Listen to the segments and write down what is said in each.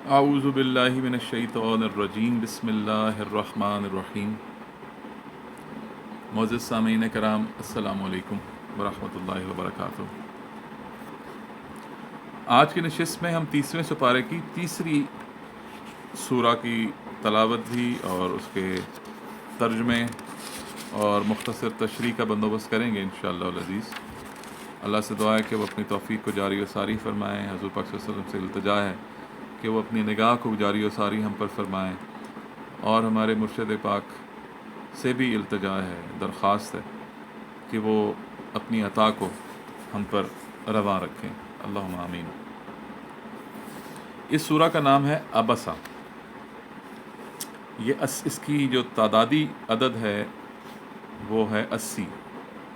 اعوذ باللہ من الشیطان الرجیم بسم اللہ الرحمن الرحیم۔ معزز سامعین کرام، السلام علیکم ورحمۃ اللہ وبرکاتہ۔ آج کی نشست میں ہم 30ویں سپارے کی تیسری سورہ کی تلاوت بھی اور اس کے ترجمے اور مختصر تشریح کا بندوبست کریں گے انشاءاللہ العزیز۔ اللہ سے دعا ہے کہ وہ اپنی توفیق کو جاری و ساری فرمائیں۔ حضور پاک صلی اللہ علیہ وسلم سے التجا ہے کہ وہ اپنی نگاہ کو جاری و ساری ہم پر فرمائیں، اور ہمارے مرشد پاک سے بھی التجا ہے، درخواست ہے کہ وہ اپنی عطا کو ہم پر رواں رکھیں، اللہم آمین۔ اس سورہ کا نام ہے عبسہ۔ اس کی جو تعدادی عدد ہے وہ ہے 80۔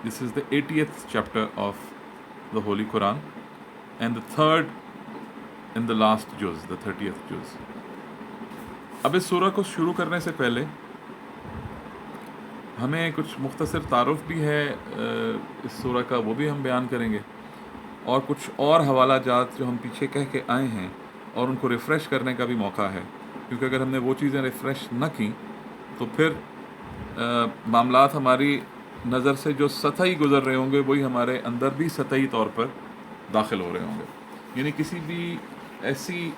دس از the 80th chapter of the Holy Quran and the third in the last juz, the 30th juz۔ اب اس سورہ کو شروع کرنے سے پہلے ہمیں کچھ مختصر تعارف بھی ہے اس سورہ کا، وہ بھی ہم بیان کریں گے، اور کچھ اور حوالہ جات جو ہم پیچھے کہہ کے آئے ہیں اور ان کو ریفریش کرنے کا بھی موقع ہے، کیونکہ اگر ہم نے وہ چیزیں ریفریش نہ کی تو پھر معاملات ہماری نظر سے جو سطحی گزر رہے ہوں گے وہی ہمارے اندر بھی سطحی طور پر داخل ہو رہے ہوں گے۔ یعنی کسی بھی ایسی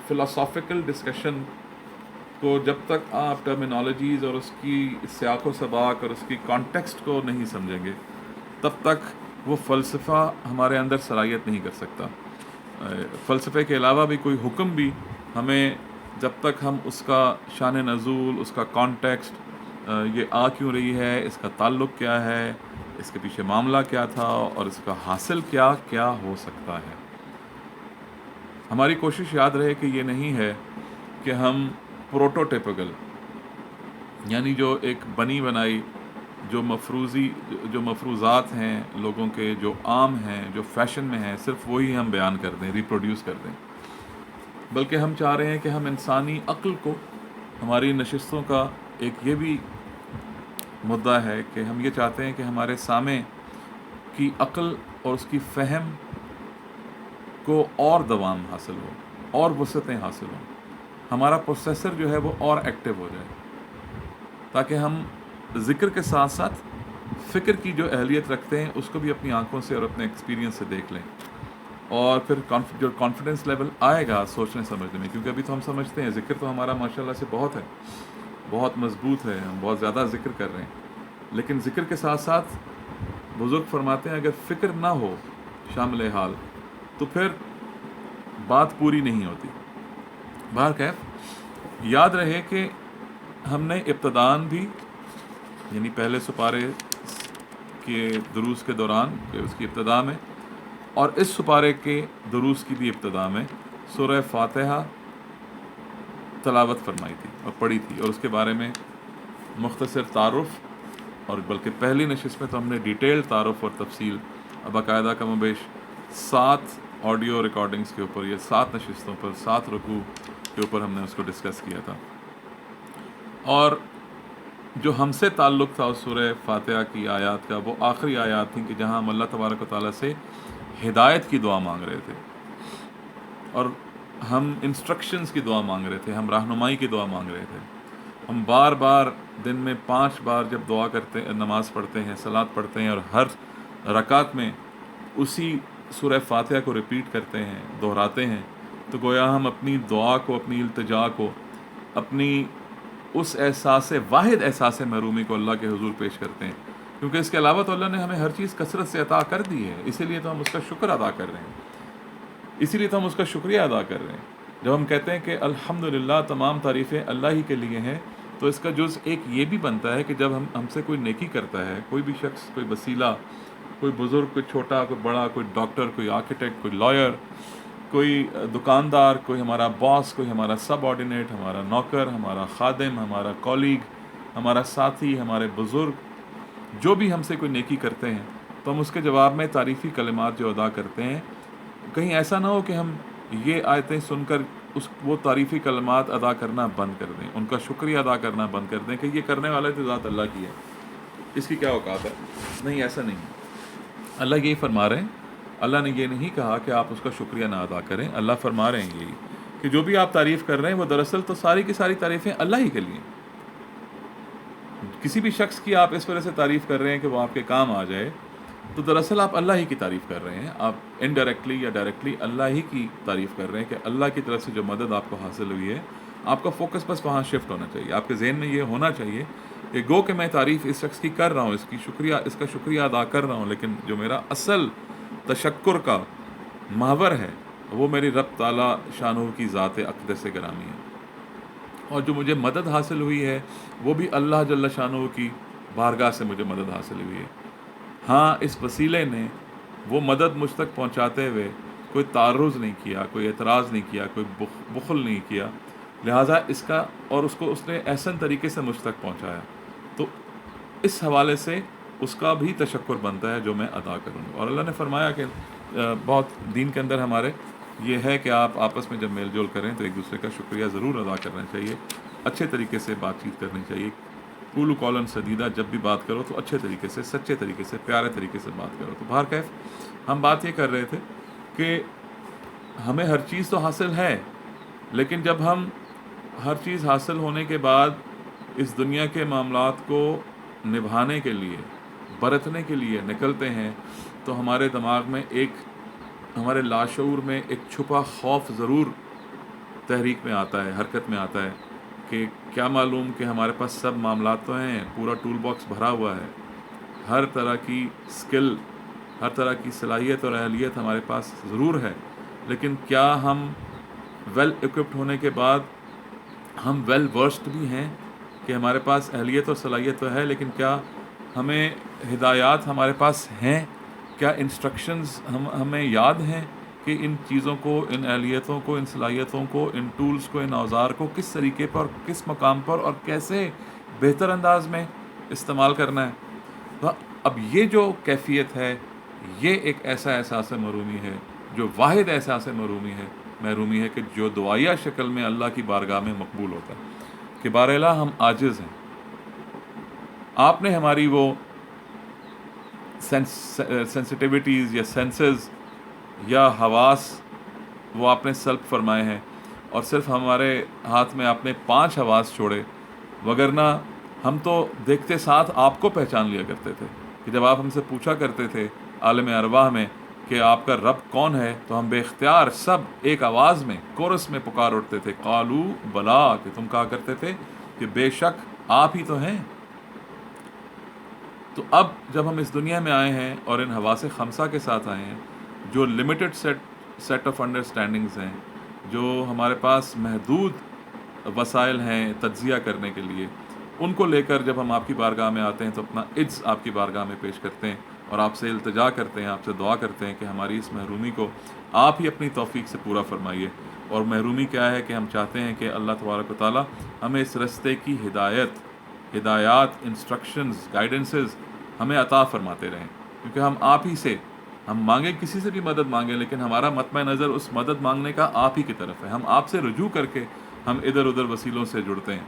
فلاسافیکل ڈسکشن کو جب تک آپ ٹرمینالوجیز اور اس کی سیاق و سباق اور اس کی کانٹیکسٹ کو نہیں سمجھیں گے تب تک وہ فلسفہ ہمارے اندر صلاحیت نہیں کر سکتا۔ فلسفے کے علاوہ بھی کوئی حکم بھی ہمیں جب تک ہم اس کا شان نزول، اس کا کانٹیکسٹ، یہ آ کیوں رہی ہے، اس کا تعلق کیا ہے، اس کے پیچھے معاملہ کیا تھا اور اس کا حاصل کیا کیا ہو سکتا ہے، ہماری کوشش یاد رہے کہ یہ نہیں ہے کہ ہم پروٹوٹیپیکل، یعنی جو ایک بنی بنائی جو مفروضات ہیں لوگوں کے، جو عام ہیں، جو فیشن میں ہیں، صرف وہی ہم بیان کر دیں، ریپروڈیوس کر دیں، بلکہ ہم چاہ رہے ہیں کہ ہم انسانی عقل کو، ہماری نشستوں کا ایک یہ بھی مدعا ہے کہ ہم یہ چاہتے ہیں کہ ہمارے سامع کی عقل اور اس کی فہم کو اور دوام حاصل ہو اور وسعتیں حاصل ہوں، ہمارا پروسیسر جو ہے وہ اور ایکٹیو ہو جائے، تاکہ ہم ذکر کے ساتھ ساتھ فکر کی جو اہلیت رکھتے ہیں اس کو بھی اپنی آنکھوں سے اور اپنے ایکسپیرینس سے دیکھ لیں، اور پھر جو کانفیڈنس لیول آئے گا سوچنے سمجھنے میں، کیونکہ ابھی تو ہم سمجھتے ہیں ذکر تو ہمارا ماشاءاللہ سے بہت ہے، بہت مضبوط ہے، ہم بہت زیادہ ذکر کر رہے ہیں، لیکن ذکر کے ساتھ ساتھ بزرگ فرماتے ہیں اگر فکر نہ ہو شامل حال تو پھر بات پوری نہیں ہوتی۔ بہرکیف یاد رہے کہ ہم نے ابتداً بھی، یعنی پہلے سپارے کے دروس کے دوران کہ اس کی ابتدا میں، اور اس سپارے کے دروس کی بھی ابتدا میں سورہ فاتحہ تلاوت فرمائی تھی اور پڑھی تھی، اور اس کے بارے میں مختصر تعارف، اور بلکہ پہلی نشست میں تو ہم نے ڈیٹیل تعارف اور تفصیل باقاعدہ کم و بیش 7 آڈیو ریکارڈنگز کے اوپر، یہ 7 نشستوں پر 7 رکوع کے اوپر ہم نے اس کو ڈسکس کیا تھا، اور جو ہم سے تعلق تھا اس سورہ فاتحہ کی آیات کا، وہ آخری آیات تھیں کہ جہاں ہم اللہ تبارک و تعالیٰ سے ہدایت کی دعا مانگ رہے تھے، اور ہم انسٹرکشنز کی دعا مانگ رہے تھے، ہم رہنمائی کی دعا مانگ رہے تھے، ہم بار بار دن میں 5 بار جب دعا کرتے، نماز پڑھتے ہیں، صلاۃ پڑھتے ہیں، اور ہر رکعت میں اسی سورہ فاتحہ کو ریپیٹ کرتے ہیں، دہراتے ہیں، تو گویا ہم اپنی دعا کو، اپنی التجا کو، اپنی اس واحد احساس محرومی کو اللہ کے حضور پیش کرتے ہیں، کیونکہ اس کے علاوہ تو اللہ نے ہمیں ہر چیز کثرت سے عطا کر دی ہے، اسی لیے تو ہم اس کا شکر ادا کر رہے ہیں، اسی لیے تو ہم اس کا شکریہ ادا کر رہے ہیں۔ جب ہم کہتے ہیں کہ الحمدللہ تمام تعریفیں اللہ ہی کے لیے ہیں، تو اس کا جز ایک یہ بھی بنتا ہے کہ جب ہم سے کوئی نیکی کرتا ہے، کوئی بھی شخص، کوئی وسیلہ، کوئی بزرگ، کوئی چھوٹا، کوئی بڑا، کوئی ڈاکٹر، کوئی آرکیٹیکٹ، کوئی لائر، کوئی دکاندار، کوئی ہمارا باس، کوئی ہمارا سب آرڈینیٹ، ہمارا نوکر، ہمارا خادم، ہمارا کولیگ، ہمارا ساتھی، ہمارے بزرگ، جو بھی ہم سے کوئی نیکی کرتے ہیں تو ہم اس کے جواب میں تعریفی کلمات جو ادا کرتے ہیں، کہیں ایسا نہ ہو کہ ہم یہ آیتیں سن کر وہ تعریفی کلمات ادا کرنا بند کر دیں، ان کا شکریہ ادا کرنا بند کر دیں کہ یہ کرنے والا تو ذات اللہ کی ہے، اس کی کیا اوقات ہے۔ نہیں، ایسا نہیں ہے۔ اللہ یہی فرما رہے ہیں، اللہ نے یہ نہیں کہا کہ آپ اس کا شکریہ نہ ادا کریں، اللہ فرما رہے ہیں یہی کہ جو بھی آپ تعریف کر رہے ہیں وہ دراصل تو ساری کی ساری تعریفیں اللہ ہی کے لیے ہیں۔ کسی بھی شخص کی آپ اس وجہ سے تعریف کر رہے ہیں کہ وہ آپ کے کام آ جائے، تو دراصل آپ اللہ ہی کی تعریف کر رہے ہیں، آپ انڈائریکٹلی یا ڈائریکٹلی اللہ ہی کی تعریف کر رہے ہیں کہ اللہ کی طرف سے جو مدد آپ کو حاصل ہوئی ہے، آپ کا فوکس بس وہاں شفٹ ہونا چاہیے۔ آپ کے ذہن میں یہ ہونا چاہیے کہ گو کہ میں تعریف اس شخص کی کر رہا ہوں، اس کا شکریہ ادا کر رہا ہوں، لیکن جو میرا اصل تشکر کا محور ہے وہ میری رب تعالیٰ شانہ کی ذات اقدس گرامی ہے، اور جو مجھے مدد حاصل ہوئی ہے وہ بھی اللہ جل شانہ کی بارگاہ سے مجھے مدد حاصل ہوئی ہے۔ ہاں، اس وسیلے نے وہ مدد مجھ تک پہنچاتے ہوئے کوئی تعرض نہیں کیا، کوئی اعتراض نہیں کیا، کوئی بخل نہیں کیا، لہٰذا اس کو اس نے احسن طریقے سے مجھ تک پہنچایا، تو اس حوالے سے اس کا بھی تشکر بنتا ہے جو میں ادا کروں گا۔ اور اللہ نے فرمایا کہ بہت دین کے اندر ہمارے یہ ہے کہ آپ آپس میں جب میل جول کریں تو ایک دوسرے کا شکریہ ضرور ادا کرنا چاہیے، اچھے طریقے سے بات چیت کرنی چاہیے، قول قولاً سدیدہ، جب بھی بات کرو تو اچھے طریقے سے، سچے طریقے سے، پیارے طریقے سے بات کرو۔ تو بہرکیف ہم بات یہ کر رہے تھے کہ ہمیں ہر چیز تو حاصل ہے، لیکن جب ہم ہر چیز حاصل ہونے کے بعد اس دنیا کے معاملات کو نبھانے کے لیے، برتنے کے لیے نکلتے ہیں، تو ہمارے دماغ میں ہمارے لاشعور میں ایک چھپا خوف ضرور تحریک میں آتا ہے، حرکت میں آتا ہے کہ کیا معلوم کہ ہمارے پاس سب معاملات تو ہیں، پورا ٹول باکس بھرا ہوا ہے، ہر طرح کی سکل، ہر طرح کی صلاحیت اور اہلیت ہمارے پاس ضرور ہے، لیکن کیا ہم ویل ایکوپڈ ہونے کے بعد ہم ویل ورسڈ بھی ہیں کہ ہمارے پاس اہلیت اور صلاحیت تو ہے، لیکن کیا ہمیں ہدایات ہمارے پاس ہیں؟ کیا انسٹرکشنز ہمیں یاد ہیں کہ ان چیزوں کو، ان اہلیتوں کو، ان صلاحیتوں کو، ان ٹولز کو، ان اوزار کو کس طریقے پر، کس مقام پر اور کیسے بہتر انداز میں استعمال کرنا ہے؟ تو اب یہ جو کیفیت ہے، یہ ایک ایسا احساس محرومی ہے، جو واحد احساس محرومی ہے کہ جو دعائیہ شکل میں اللہ کی بارگاہ میں مقبول ہوتا ہے کہ باراللہ ہم عاجز ہیں، آپ نے ہماری وہ سینسٹیوٹیز یا سینسز یا حواس وہ آپ نے سلب فرمائے ہیں، اور صرف ہمارے ہاتھ میں آپ نے 5 حواس چھوڑے، وگرنہ ہم تو دیکھتے ساتھ آپ کو پہچان لیا کرتے تھے کہ جب آپ ہم سے پوچھا کرتے تھے عالم ارواح میں کہ آپ کا رب کون ہے، تو ہم بے اختیار سب ایک آواز میں کورس میں پکار اٹھتے تھے، قالو بلا، کہ تم کہا کرتے تھے کہ بے شک آپ ہی تو ہیں۔ تو اب جب ہم اس دنیا میں آئے ہیں اور ان حواس خمسہ کے ساتھ آئے ہیں، جو لمیٹڈ سیٹ آف انڈرسٹینڈنگز ہیں، جو ہمارے پاس محدود وسائل ہیں تجزیہ کرنے کے لیے، ان کو لے کر جب ہم آپ کی بارگاہ میں آتے ہیں تو اپنا عجز آپ کی بارگاہ میں پیش کرتے ہیں اور آپ سے التجا کرتے ہیں، آپ سے دعا کرتے ہیں کہ ہماری اس محرومی کو آپ ہی اپنی توفیق سے پورا فرمائیے۔ اور محرومی کیا ہے کہ ہم چاہتے ہیں کہ اللہ تبارک و تعالیٰ ہمیں اس رستے کی ہدایات، انسٹرکشنز، گائیڈنسز ہمیں عطا فرماتے رہیں، کیونکہ ہم آپ ہی سے، ہم مانگیں کسی سے بھی مدد مانگیں، لیکن ہمارا مطمع نظر اس مدد مانگنے کا آپ ہی کی طرف ہے، ہم آپ سے رجوع کر کے ہم ادھر ادھر وسیلوں سے جڑتے ہیں۔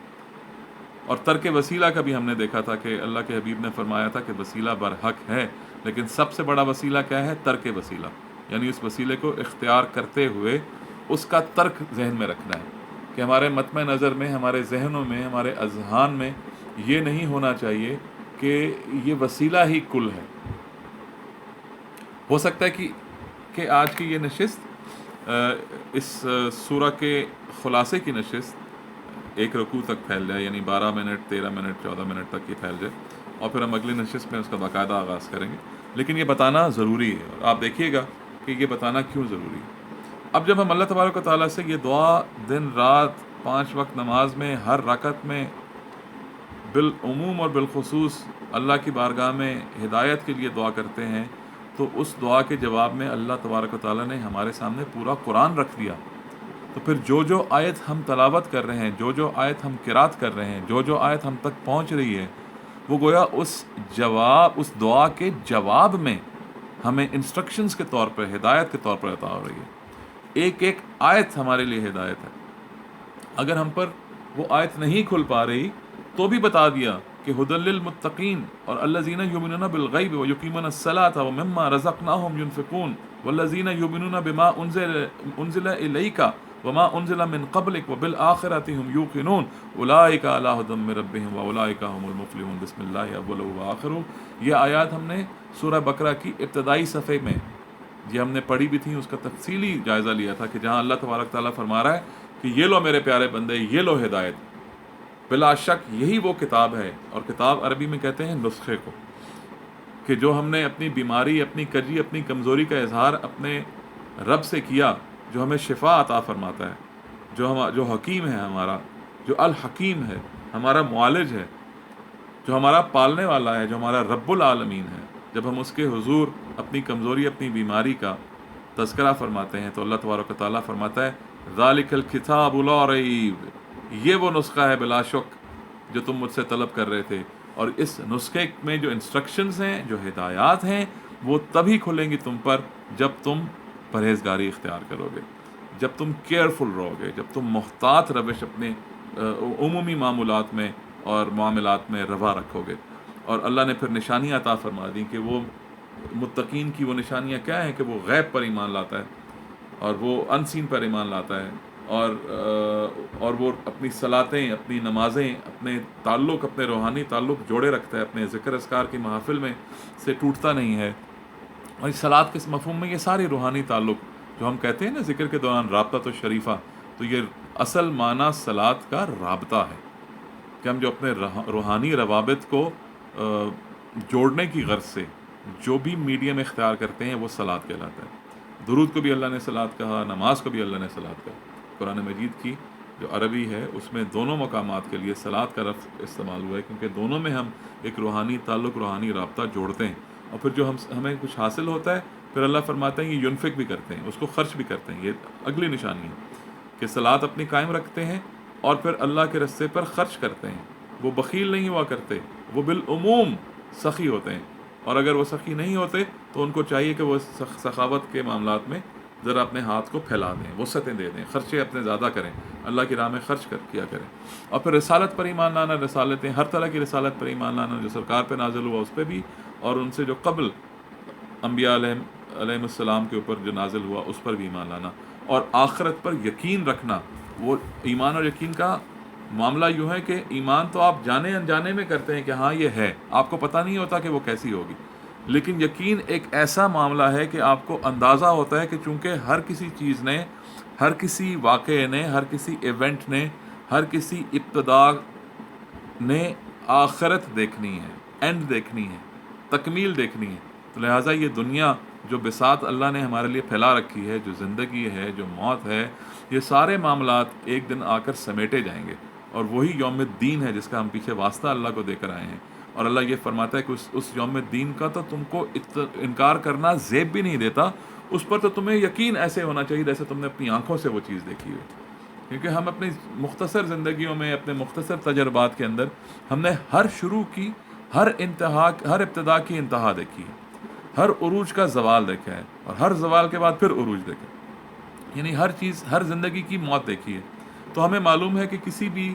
اور ترک وسیلہ کا بھی ہم نے دیکھا تھا کہ اللہ کے حبیب نے فرمایا تھا کہ وسیلہ برحق ہے، لیکن سب سے بڑا وسیلہ کیا ہے؟ ترک وسیلہ، یعنی اس وسیلے کو اختیار کرتے ہوئے اس کا ترک ذہن میں رکھنا ہے کہ ہمارے مطمع نظر میں، ہمارے ذہنوں میں، ہمارے اذہان میں یہ نہیں ہونا چاہیے کہ یہ وسیلہ ہی کل ہے۔ ہو سکتا ہے کہ آج کی یہ نشست اس سورہ کے خلاصے کی نشست ایک رکوع تک پھیل جائے، یعنی 12 منٹ، 13 منٹ، 14 منٹ تک یہ پھیل جائے، اور پھر ہم اگلی نشست میں اس کا باقاعدہ آغاز کریں گے، لیکن یہ بتانا ضروری ہے، اور آپ دیکھیے گا کہ یہ بتانا کیوں ضروری ہے۔ اب جب ہم اللہ تبارک و تعالیٰ سے یہ دعا دن رات 5 وقت نماز میں ہر رکعت میں بالعموم اور بالخصوص اللہ کی بارگاہ میں ہدایت کے لیے دعا کرتے ہیں، تو اس دعا کے جواب میں اللہ تبارک و تعالیٰ نے ہمارے سامنے پورا قرآن رکھ دیا۔ تو پھر جو آیت ہم تلاوت کر رہے ہیں، جو آیت ہم قرات کر رہے ہیں، جو آیت ہم تک پہنچ رہی ہے، وہ گویا اس دعا کے جواب میں ہمیں انسٹرکشنز کے طور پر، ہدایت کے طور پر عطا ہو رہی ہے۔ ایک ایک آیت ہمارے لیے ہدایت ہے۔ اگر ہم پر وہ آیت نہیں کھل پا رہی تو بھی بتا دیا کہ ھدی للمتقین، اور الذین یؤمنون بالغیب ویقیمون الصلاۃ ومما رزقناہم ینفقون والذین یؤمنون بما انزل الیک وما انزل من قبلک وبالآخرۃ هم یوقنون اولئک علی ھدی من ربہم واولئک هم المفلحون بسم اللہ اولہ وآخرہ. یہ آیات ہم نے سورہ بقرہ کی ابتدائی صفحے میں یہ ہم نے پڑھی بھی تھی، اس کا تفصیلی جائزہ لیا تھا کہ جہاں اللہ تبارک تعالیٰ فرما رہا ہے کہ یہ لو میرے پیارے بندے، یہ لو ہدایت. بلا شک یہی وہ کتاب ہے، اور کتاب عربی میں کہتے ہیں نسخے کو، کہ جو ہم نے اپنی بیماری، اپنی کجی، اپنی کمزوری کا اظہار اپنے رب سے کیا، جو ہمیں شفا عطا فرماتا ہے، جو حکیم ہے ہمارا، جو الحکیم ہے، ہمارا معالج ہے، جو ہمارا پالنے والا ہے، جو ہمارا رب العالمین ہے. جب ہم اس کے حضور اپنی کمزوری، اپنی بیماری کا تذکرہ فرماتے ہیں تو اللہ تبارک و تعالیٰ فرماتا ہے ذالک الکتاب لا ریب، یہ وہ نسخہ ہے بلا شک جو تم مجھ سے طلب کر رہے تھے. اور اس نسخے میں جو انسٹرکشنز ہیں، جو ہدایات ہیں، وہ تبھی کھلیں گی تم پر جب تم پرہیزگاری اختیار کرو گے، جب تم کیئرفل رہو گے، جب تم محتاط روش اپنے عمومی معمولات میں اور معاملات میں روا رکھو گے. اور اللہ نے پھر نشانیاں عطا فرما دیں کہ وہ متقین کی وہ نشانیاں کیا ہیں، کہ وہ غیب پر ایمان لاتا ہے اور وہ انسین پر ایمان لاتا ہے، اور وہ اپنی صلاتیں، اپنی نمازیں، اپنے تعلق، اپنے روحانی تعلق جوڑے رکھتا ہے، اپنے ذکر اذکار کی محافل میں سے ٹوٹتا نہیں ہے. اور اس صلات کے مفہوم میں یہ ساری روحانی تعلق جو ہم کہتے ہیں نا ذکر کے دوران رابطہ تو شریفہ، تو یہ اصل معنی صلات کا رابطہ ہے کہ ہم جو اپنے روحانی روابط کو جوڑنے کی غرض سے جو بھی میڈیم اختیار کرتے ہیں وہ صلات کہلاتا ہے. درود کو بھی اللہ نے صلات کہا، نماز کو بھی اللہ نے صلات کہا. قرآن مجید کی جو عربی ہے اس میں دونوں مقامات کے لیے صلات کا لفظ استعمال ہوا ہے، کیونکہ دونوں میں ہم ایک روحانی تعلق، روحانی رابطہ جوڑتے ہیں. اور پھر جو ہمیں کچھ حاصل ہوتا ہے پھر اللہ فرماتے ہیں یہ ینفق بھی کرتے ہیں، اس کو خرچ بھی کرتے ہیں. یہ اگلی نشانی ہے کہ صلات اپنی قائم رکھتے ہیں اور پھر اللہ کے رستے پر خرچ کرتے ہیں. وہ بخیل نہیں ہوا کرتے، وہ بالعموم سخی ہوتے ہیں. اور اگر وہ سخی نہیں ہوتے تو ان کو چاہیے کہ وہ سخاوت کے معاملات میں ذرا اپنے ہاتھ کو پھیلا دیں، وسعتیں دے دیں، خرچے اپنے زیادہ کریں، اللہ کی راہ میں خرچ کیا کریں. اور پھر رسالت پر ایمان لانا، رسالتیں ہر طرح کی رسالت پر ایمان لانا، جو سرکار پہ نازل ہوا اس پہ بھی، اور ان سے جو قبل انبیاء علیہ السلام کے اوپر جو نازل ہوا اس پر بھی ایمان لانا. اور آخرت پر یقین رکھنا. وہ ایمان اور یقین کا معاملہ یوں ہے کہ ایمان تو آپ جانے انجانے میں کرتے ہیں کہ ہاں یہ ہے، آپ کو پتہ نہیں ہوتا کہ وہ کیسی ہوگی، لیکن یقین ایک ایسا معاملہ ہے کہ آپ کو اندازہ ہوتا ہے کہ چونکہ ہر کسی چیز نے، ہر کسی واقعے نے، ہر کسی ایونٹ نے، ہر کسی ابتدا نے آخرت دیکھنی ہے، اینڈ دیکھنی ہے، تکمیل دیکھنی ہے. تو لہٰذا یہ دنیا جو بساط اللہ نے ہمارے لیے پھیلا رکھی ہے، جو زندگی ہے، جو موت ہے، یہ سارے معاملات ایک دن آ کر سمیٹے جائیں گے. اور وہی یوم الدین ہے جس کا ہم پیچھے واسطہ اللہ کو دے کر آئے ہیں. اور اللہ یہ فرماتا ہے کہ اس یوم الدین کا تو تم کو انکار کرنا زیب بھی نہیں دیتا، اس پر تو تمہیں یقین ایسے ہونا چاہیے جیسے تم نے اپنی آنکھوں سے وہ چیز دیکھی ہو. کیونکہ ہم اپنی مختصر زندگیوں میں، اپنے مختصر تجربات کے اندر ہم نے ہر شروع کی، ہر ابتدا کی انتہا دیکھی ہے، ہر عروج کا زوال دیکھا ہے، اور ہر زوال کے بعد پھر عروج دیکھا ہے. یعنی ہر چیز، ہر زندگی کی موت دیکھی ہے. تو ہمیں معلوم ہے کہ کسی بھی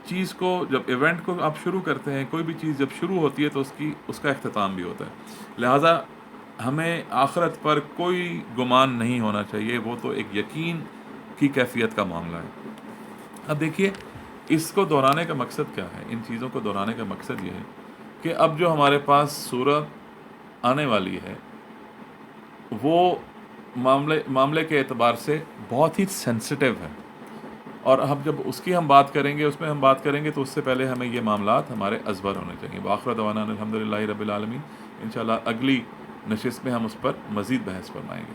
چیز کو جب ایونٹ کو آپ شروع کرتے ہیں، کوئی بھی چیز جب شروع ہوتی ہے تو اس کا اختتام بھی ہوتا ہے. لہٰذا ہمیں آخرت پر کوئی گمان نہیں ہونا چاہیے، وہ تو ایک یقین کی کیفیت کا معاملہ ہے. اب دیکھیے اس کو دہرانے کا مقصد کیا ہے، ان چیزوں کو دہرانے کا مقصد یہ ہے کہ اب جو ہمارے پاس صورت آنے والی ہے وہ معاملے کے اعتبار سے بہت ہی سینسٹیو ہے. اور جب اس کی ہم بات کریں گے، اس میں ہم بات کریں گے تو اس سے پہلے ہمیں یہ معاملات ہمارے ازبر ہونے چاہیے. وآخر دعوانا الحمدللہ رب العالمین. انشاءاللہ اگلی نشست میں ہم اس پر مزید بحث فرمائیں گے.